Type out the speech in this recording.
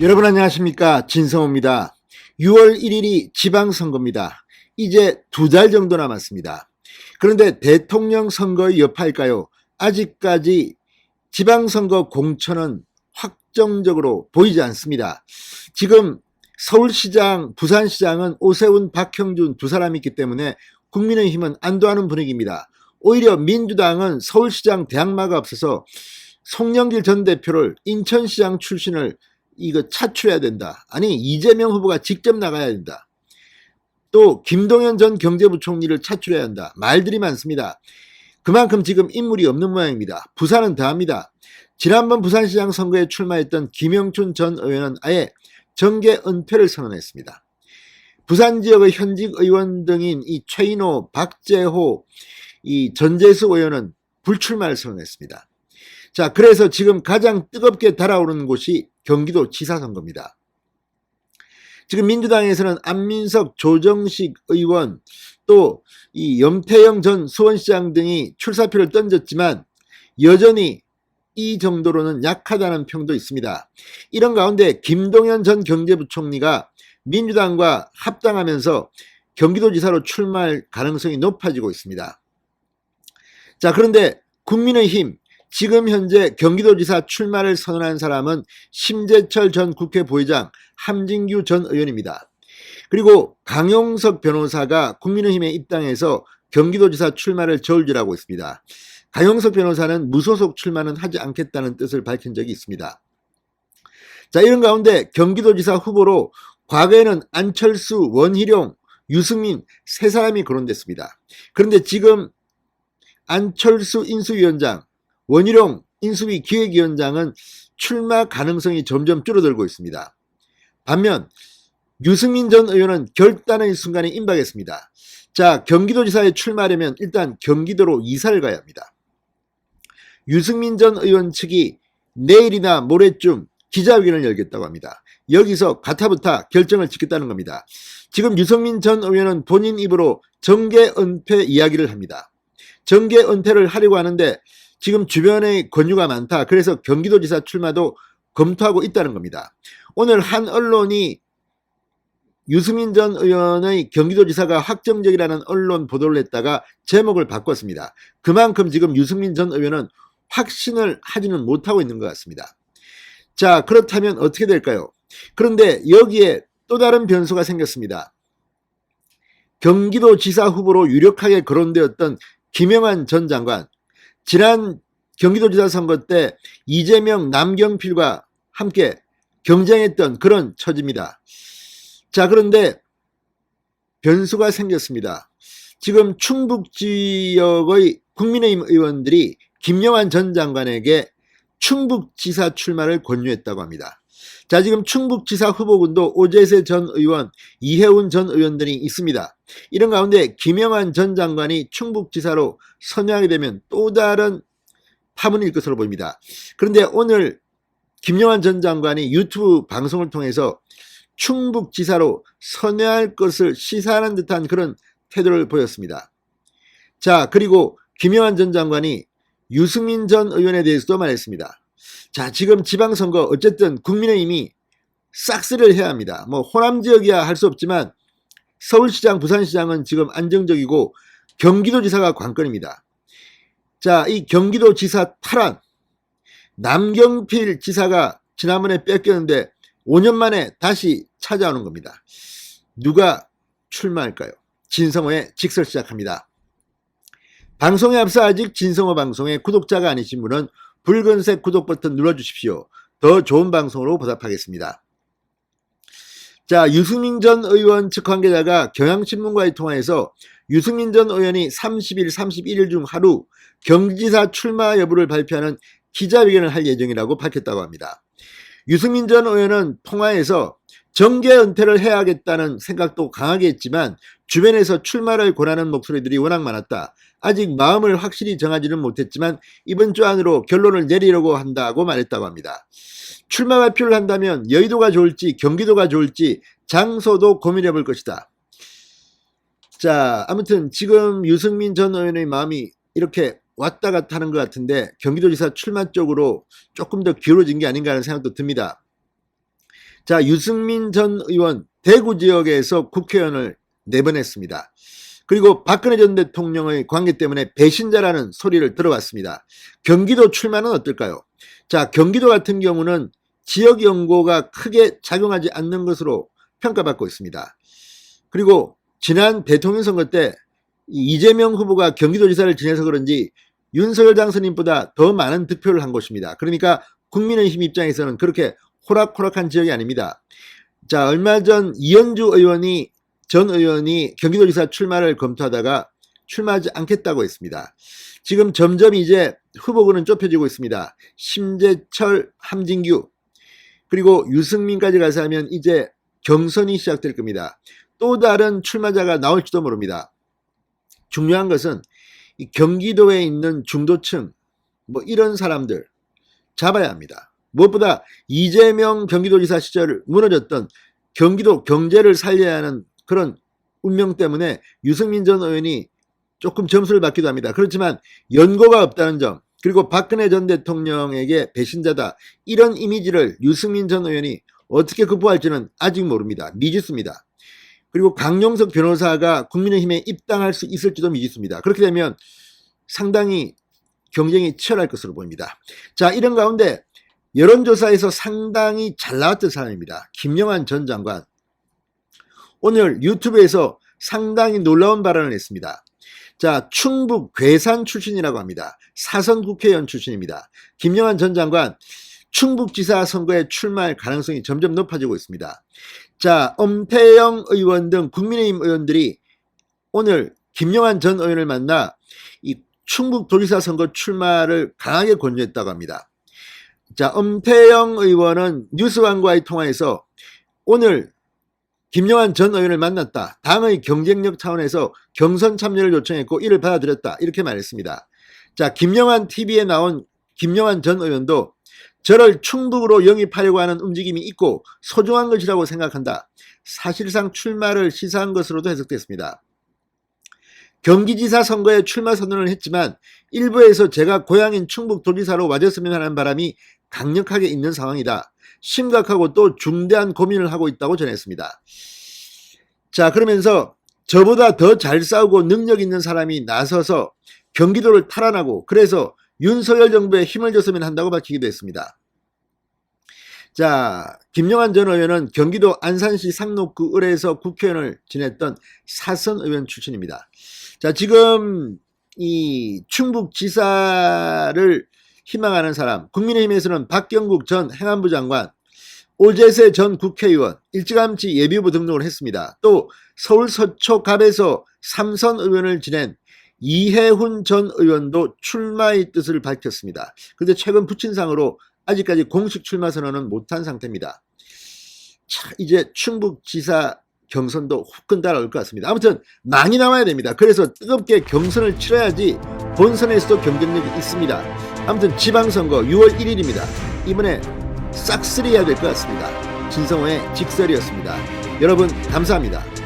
여러분 안녕하십니까, 진성호입니다. 6월 1일이 지방선거입니다. 이제 2달 정도 남았습니다. 그런데 대통령 선거의 여파일까요? 아직까지 지방선거 공천은 확정적으로 보이지 않습니다. 지금 서울시장, 부산시장은 오세훈, 박형준 두 사람이 있기 때문에 국민의힘은 안도하는 분위기입니다. 오히려 민주당은 서울시장 대항마가 없어서 송영길 전 대표를, 인천시장 출신을 차출해야 된다. 아니, 이재명 후보가 직접 나가야 된다. 또 김동연 전 경제부총리를 차출해야 한다. 말들이 많습니다. 그만큼 지금 인물이 없는 모양입니다. 부산은 더합니다. 지난번 부산시장 선거에 출마했던 김영춘 전 의원은 아예 정계 은퇴를 선언했습니다. 부산 지역의 현직 의원 등인 이 최인호, 박재호, 이 전재수 의원은 불출마를 선언했습니다. 자, 그래서 지금 가장 뜨겁게 달아오르는 곳이 경기도 지사 선거입니다. 지금 민주당에서는 안민석, 조정식 의원, 또 이 염태영 전 수원시장 등이 출사표를 던졌지만 여전히 이 정도로는 약하다는 평도 있습니다. 이런 가운데 김동연 전 경제부총리가 민주당과 합당하면서 경기도지사로 출마할 가능성이 높아지고 있습니다. 자, 그런데 국민의힘, 지금 현재 경기도지사 출마를 선언한 사람은 심재철 전 국회 부의장, 함진규 전 의원입니다. 그리고 강용석 변호사가 국민의힘에 입당해서 경기도지사 출마를 저울질하고 있습니다. 강용석 변호사는 무소속 출마는 하지 않겠다는 뜻을 밝힌 적이 있습니다. 자, 이런 가운데 경기도지사 후보로 과거에는 안철수, 원희룡, 유승민 세 사람이 거론됐습니다. 그런데 지금 안철수 인수위원장, 원희룡 인수위 기획위원장은 출마 가능성이 점점 줄어들고 있습니다. 반면 유승민 전 의원은 결단의 순간에 임박했습니다. 자, 경기도지사에 출마하려면 일단 경기도로 이사를 가야 합니다. 유승민 전 의원 측이 내일이나 모레쯤 기자회견을 열겠다고 합니다. 여기서 가타부타 결정을 짓겠다는 겁니다. 지금 유승민 전 의원은 본인 입으로 정계 은퇴 이야기를 합니다. 정계 은퇴를 하려고 하는데 지금 주변에 권유가 많다. 그래서 경기도지사 출마도 검토하고 있다는 겁니다. 오늘 한 언론이 유승민 전 의원의 경기도지사가 확정적이라는 언론 보도를 했다가 제목을 바꿨습니다. 그만큼 지금 유승민 전 의원은 확신을 하지는 못하고 있는 것 같습니다. 자, 그렇다면 어떻게 될까요? 그런데 여기에 또 다른 변수가 생겼습니다. 경기도지사 후보로 유력하게 거론되었던 김영환 전 장관, 지난 경기도지사 선거 때 이재명, 남경필과 함께 경쟁했던 그런 처지입니다. 자, 그런데 변수가 생겼습니다. 지금 충북 지역의 국민의힘 의원들이 김영환 전 장관에게 충북지사 출마를 권유했다고 합니다. 자, 지금 충북지사 후보군도 오재세 전 의원, 이해운 전 의원 등이 있습니다. 이런 가운데 김영환 전 장관이 충북지사로 선회하게 되면 또 다른 파문일 것으로 보입니다. 그런데 오늘 김영환 전 장관이 유튜브 방송을 통해서 충북지사로 선회할 것을 시사하는 듯한 그런 태도를 보였습니다. 자, 그리고 김영환 전 장관이 유승민 전 의원에 대해서도 말했습니다. 자, 지금 지방선거 어쨌든 국민의힘이 싹쓸이를 해야 합니다. 뭐 호남 지역이야 할 수 없지만 서울시장, 부산시장은 지금 안정적이고 경기도지사가 관건입니다. 자, 이 경기도지사 탈환, 남경필 지사가 지난번에 뺏겼는데 5년 만에 다시 찾아오는 겁니다. 누가 출마할까요? 진성호의 직설 시작합니다. 방송에 앞서 아직 진성호 방송의 구독자가 아니신 분은 붉은색 구독 버튼 눌러주십시오. 더 좋은 방송으로 보답하겠습니다. 자, 유승민 전 의원 측 관계자가 경향신문과의 통화에서 유승민 전 의원이 30일, 31일 중 하루 경기지사 출마 여부를 발표하는 기자회견을 할 예정이라고 밝혔다고 합니다. 유승민 전 의원은 통화에서 정계 은퇴를 해야겠다는 생각도 강하게 했지만 주변에서 출마를 권하는 목소리들이 워낙 많았다. 아직 마음을 확실히 정하지는 못했지만 이번 주 안으로 결론을 내리려고 한다고 말했다고 합니다. 출마 발표를 한다면 여의도가 좋을지 경기도가 좋을지 장소도 고민해 볼 것이다. 자, 아무튼 지금 유승민 전 의원의 마음이 이렇게 왔다 갔다 하는 것 같은데 경기도지사 출마 쪽으로 조금 더 기울어진 게 아닌가 하는 생각도 듭니다. 자, 유승민 전 의원 대구 지역에서 국회의원을 4번 했습니다. 그리고 박근혜 전 대통령의 관계 때문에 배신자라는 소리를 들어봤습니다. 경기도 출마는 어떨까요? 자, 경기도 같은 경우는 지역 연고가 크게 작용하지 않는 것으로 평가받고 있습니다. 그리고 지난 대통령 선거 때 이재명 후보가 경기도지사를 지내서 그런지 윤석열 당선인보다 더 많은 득표를 한 곳입니다. 그러니까 국민의힘 입장에서는 그렇게 호락호락한 지역이 아닙니다. 자, 얼마 전 이현주 전 의원이 경기도지사 출마를 검토하다가 출마하지 않겠다고 했습니다. 지금 점점 이제 후보군은 좁혀지고 있습니다. 심재철, 함진규, 그리고 유승민까지 가서 하면 이제 경선이 시작될 겁니다. 또 다른 출마자가 나올지도 모릅니다. 중요한 것은 이 경기도에 있는 중도층, 뭐 이런 사람들 잡아야 합니다. 무엇보다 이재명 경기도지사 시절 무너졌던 경기도 경제를 살려야 하는 그런 운명 때문에 유승민 전 의원이 조금 점수를 받기도 합니다. 그렇지만 연고가 없다는 점, 그리고 박근혜 전 대통령에게 배신자다, 이런 이미지를 유승민 전 의원이 어떻게 극복할지는 아직 모릅니다. 미지수입니다. 그리고 강용석 변호사가 국민의힘에 입당할 수 있을지도 미지수입니다. 그렇게 되면 상당히 경쟁이 치열할 것으로 보입니다. 자, 이런 가운데 여론조사에서 상당히 잘 나왔던 사람입니다. 김영환 전 장관. 오늘 유튜브에서 상당히 놀라운 발언을 했습니다. 자, 충북 괴산 출신이라고 합니다. 사선 국회의원 출신입니다. 김영환 전 장관, 충북지사 선거에 출마할 가능성이 점점 높아지고 있습니다. 자, 엄태영 의원 등 국민의힘 의원들이 오늘 김영환 전 의원을 만나 이 충북도지사 선거 출마를 강하게 권유했다고 합니다. 자, 엄태영 의원은 뉴스완과의 통화에서 오늘 김영환 전 의원을 만났다. 당의 경쟁력 차원에서 경선 참여를 요청했고 이를 받아들였다. 이렇게 말했습니다. 자, 김영환 TV에 나온 김영환 전 의원도 저를 충북으로 영입하려고 하는 움직임이 있고 소중한 것이라고 생각한다. 사실상 출마를 시사한 것으로도 해석됐습니다. 경기지사 선거에 출마 선언을 했지만 일부에서 제가 고향인 충북도지사로 와줬으면 하는 바람이 강력하게 있는 상황이다. 심각하고 또 중대한 고민을 하고 있다고 전했습니다. 자, 그러면서 저보다 더 잘 싸우고 능력 있는 사람이 나서서 경기도를 탈환하고 그래서 윤석열 정부에 힘을 줬으면 한다고 밝히기도 했습니다. 자, 김영환 전 의원은 경기도 안산시 상록구 을에서 국회의원을 지냈던 사선 의원 출신입니다. 자, 지금 이 충북지사를 희망하는 사람, 국민의힘에서는 박경국 전 행안부 장관, 오재세 전 국회의원 일찌감치 예비후보 등록을 했습니다. 또 서울 서초갑에서 3선 의원을 지낸 이해훈 전 의원도 출마의 뜻을 밝혔습니다. 그런데 최근 부친상으로 아직까지 공식 출마 선언은 못한 상태입니다. 자, 이제 충북지사 경선도 후끈 따라올 것 같습니다. 아무튼 많이 나와야 됩니다. 그래서 뜨겁게 경선을 치러야지 본선에서도 경쟁력이 있습니다. 아무튼 지방선거 6월 1일입니다. 이번에 싹쓸이 해야 될 것 같습니다. 진성호의 직설이었습니다. 여러분 감사합니다.